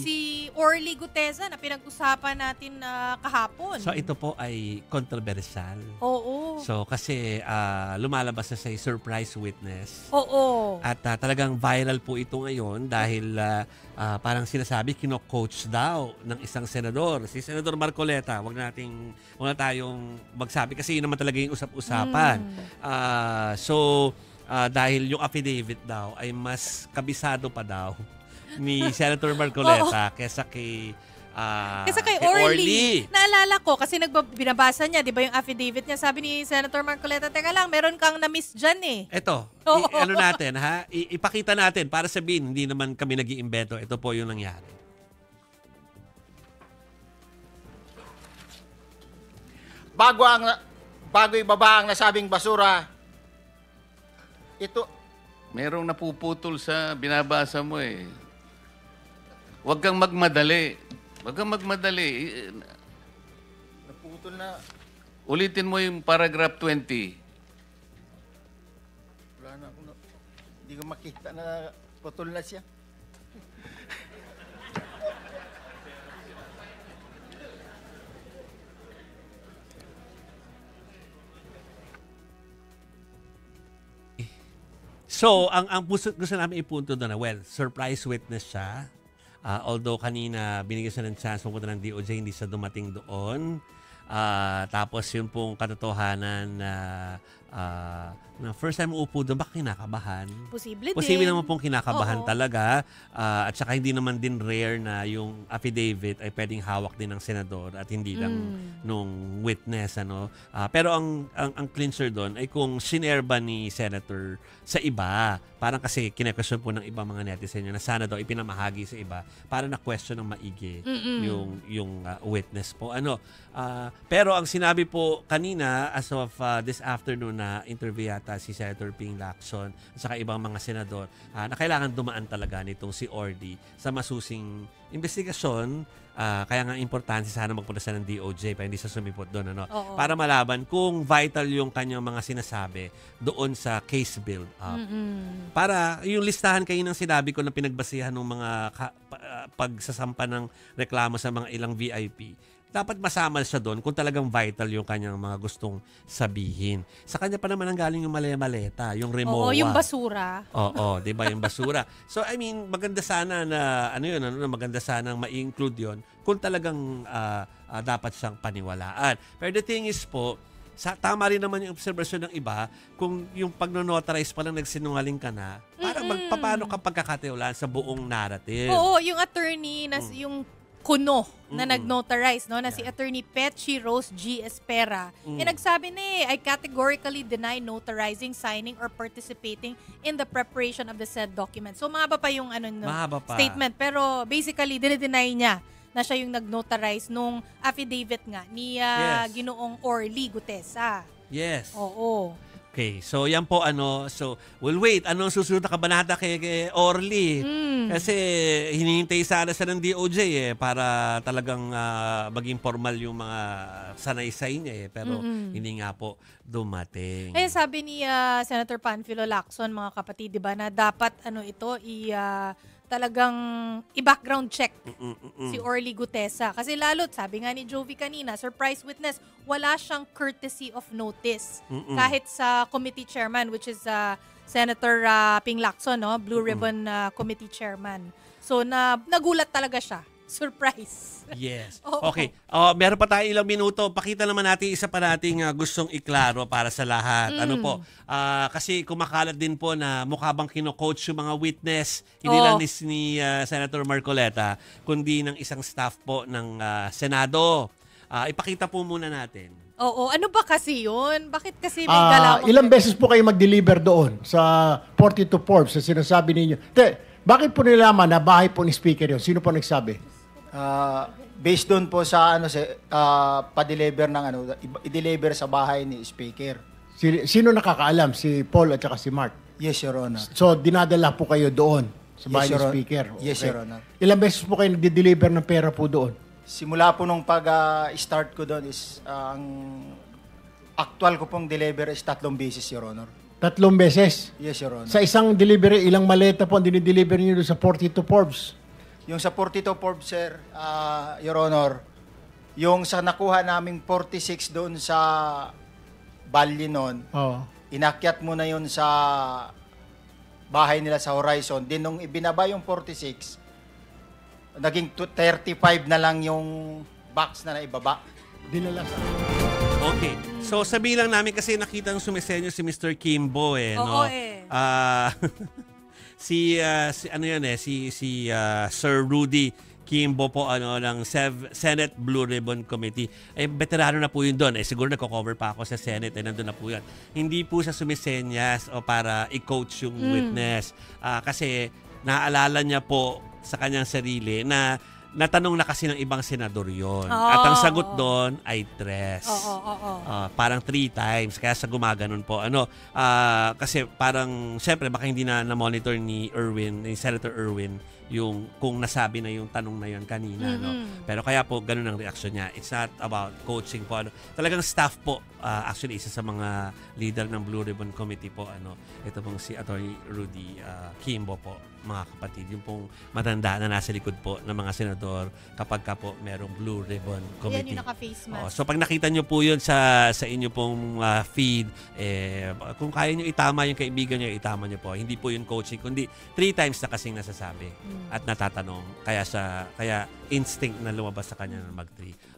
si Orly Gutesa na pinag-usapan natin kahapon. So ito po ay controversial. Oo. So kasi lumalabas na sa surprise witness. Oo. At talagang viral po ito ngayon dahil parang sinasabi kino-coach daw ng isang senador. Si Senador Marcoleta, wag na tayong magsabi kasi yun naman talaga yung usap-usapan. Dahil yung affidavit daw ay mas kabisado pa daw ni Senator Marcoleta kesa kay Orly. Naalala ko kasi binabasa niya, 'di ba, yung affidavit niya. Sabi ni Senator Marcoleta, teka lang, meron kang na-miss diyan eh. Ito, ano natin ha? Ipakita natin para sabihin hindi naman kami nag-iimbento. Ito po yung nangyari. Bago ibaba ang nasabing basura, ito merong napuputol sa binabasa mo eh. Huwag kang magmadali. Huwag kang magmadali. naputol na. Ulitin mo yung paragraph 20. Wala na akong hindi ko makita na putol na siya. So, ang gusto namin ipunto doon na, surprise witness siya. Although kanina binigyan siya ng chance pumunta ng DOJ, hindi siya dumating doon. Tapos yun pong katotohanan na first time uupo doon, baka kinakabahan. Posible naman pong kinakabahan talaga. At saka hindi naman din rare na yung affidavit ay pwedeng hawak din ng senador at hindi lang nung witness. Pero ang clincher doon ay kung sinare ba ni Senator sa iba. Parang kasi kine-question po ng ibang mga netizen na sana daw ipinamahagi sa iba para na-question ng maigi yung witness po. Pero ang sinabi po kanina as of this afternoon na interview yata si Senator Ping Lacson at saka ibang mga senador na kailangan dumaan talaga nitong si Orly sa masusing investigasyon. Kaya nga importante sana magpunta siya ng DOJ para hindi siya sumipot doon. Para malaban kung vital yung kanyang mga sinasabi doon sa case build-up. Para yung listahan kayo ng sinabi ko na pinagbasihan ng mga pagsasampa ng reklamo sa mga ilang VIP, dapat masama siya doon kung talagang vital yung kanyang mga gustong sabihin. Sa kanya pa naman ang galing yung maleta, yung remowa. Oo, yung basura. Oo, 'di ba, yung basura. So I mean, maganda sana na maganda sana ma-include 'yon kung talagang dapat siyang paniwalaan. Pero the thing is po, tama rin naman yung observation ng iba, kung yung pag-notarize pa lang nagsinungaling ka na, paano ka pagkakatiwalaan sa buong narrative? Oo, yung attorney na yung kuno na nag-notarize, na si Attorney Petchy Rose G. Espera. Nagsabi I categorically deny notarizing, signing, or participating in the preparation of the said document. So, mahaba pa yung statement. Pero basically, dinideny niya na siya yung nag-notarize nung affidavit nga ni Ginoong Orly Gutesa. Yes. Oo. Okay, so yan po so we'll wait. Anong susunod na kabanata kay Orly? Kasi hinihintay sana sa ng DOJ para talagang maging formal yung mga sanaysay niya pero hindi nga po dumating. Sabi ni Senator Panfilo Lacson, mga kapatid, 'di ba, na dapat talagang i-background check si Orly Gutesa. Kasi lalo't, sabi nga ni Jovi kanina, surprise witness, wala siyang courtesy of notice. Kahit sa committee chairman, which is Senator Ping Lacson, Blue Ribbon Committee Chairman. So, nagulat talaga siya. Surprise. Yes. Okay. Meron pa tayo ilang minuto. Pakita naman natin isa pa nating gustong iklaro para sa lahat. Kasi kumakalat din po na mukha bang kino-coach yung mga witness, hindi lang ni Senator Marcoleta, kundi ng isang staff po ng Senado. Ipakita po muna natin. Oo. Ano ba kasi yun? Bakit kasi may galawang... Ilang beses po kayo mag-deliver doon sa 42 Forbes sa sinasabi ninyo? Bakit po nilaman na bahay po ni Speaker yun? Sino po nagsabi? Based doon po sa pa-deliver ng i-deliver sa bahay ni Speaker. Sino nakakaalam? Si Paul at saka si Mark? Yes, Your Honor. So, dinadala po kayo doon sa bahay ni Speaker? Yes, Your Honor. Ilang beses po kayo nagde-deliver ng pera po doon? Simula po nung pag-start ko doon is ang actual ko pong deliver is 3 beses, Your Honor. 3 beses? Yes, Your Honor. Sa isang delivery, ilang maleta po ang dinideliver niyo doon sa 42 Forbes? Yung sa 42 Forbes, sir, Your Honor, yung sa nakuha naming 46 doon sa Bali noon, Oo. inakyat mo na yun sa bahay nila sa Horizon. Din nung ibinaba yung 46, naging 35 na lang yung box na naibaba. Dinala sa... Okay. So sabihin lang namin kasi nakita ng sumisenyo si Mr. Kimbo Oo, no. eh. Si ano yan si Sir Rudy Kimbo po ng Senate Blue Ribbon Committee. Veterano na po yun doon. Siguro nagko-cover pa ako sa Senate nandun na po yan. Hindi po siya sumisenyas o para i-coach yung witness. Kasi naalala niya po sa kanyang sarili na natanong na kasi ng ibang senador yon. At ang sagot doon ay 3. Parang 3 times. Kaya sa gumaganon po. Kasi parang, syempre, baka hindi na-monitor ni Senator Erwin, yung kung nasabi na yung tanong na yun kanina. No? Pero kaya po, ganun ang reaksyon niya. It's not about coaching po. Talagang staff po. Actually, isa sa mga leader ng Blue Ribbon Committee po. Ito pong si Attorney Rudy Kimbo po, mga kapatid. Yung pong matanda na nasa likod po ng mga senador kapag ka po merong Blue Ribbon Committee. Yan yung naka-face mask. So pag nakita nyo po yun sa inyo pong feed, kung kaya nyo itama yung kaibigan nyo, itama nyo po. Hindi po yun coaching, kundi 3 times na kasing nasasabi at natatanong. Kaya instinct na lumabas sa kanya na mag-3.